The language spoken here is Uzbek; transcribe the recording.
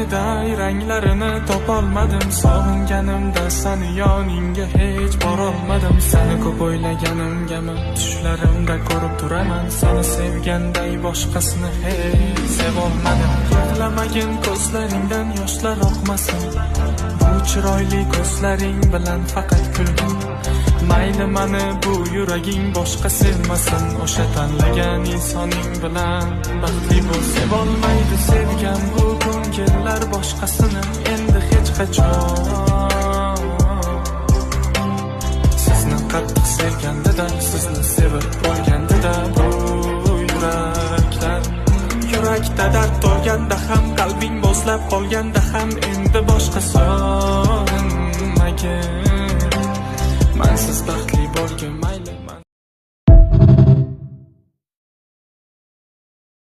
teniday ranglarini topolmadim. Sog'inganimda seni yoningga hech borolmadim. Seni ko'p o'ylaganimgami tushlarimda ko'rib turaman. Seni sevganday boshqasini hech sevolmadim. Yig'lamagin ko'zlaringdan yoshlar oqmasin. Bu chiroyli ko'zlaring bilan faqat kulgin. Mayli mani bu yuraging boshqa sevmasin. O'sha tanlagan insoning bilan baxtli bo'l. Sevolmaydi sevgan bu ko'ngillar boshqasini endi hech qachon. Sizni qattiq sevganda-da, sizni sevib bo'lganda-da bu yurakda dard to'lganda ham, qalbing bo'zlab qolganda ham endi boshqa so'ragin. Mansiz baxtli bo'lgin mayli.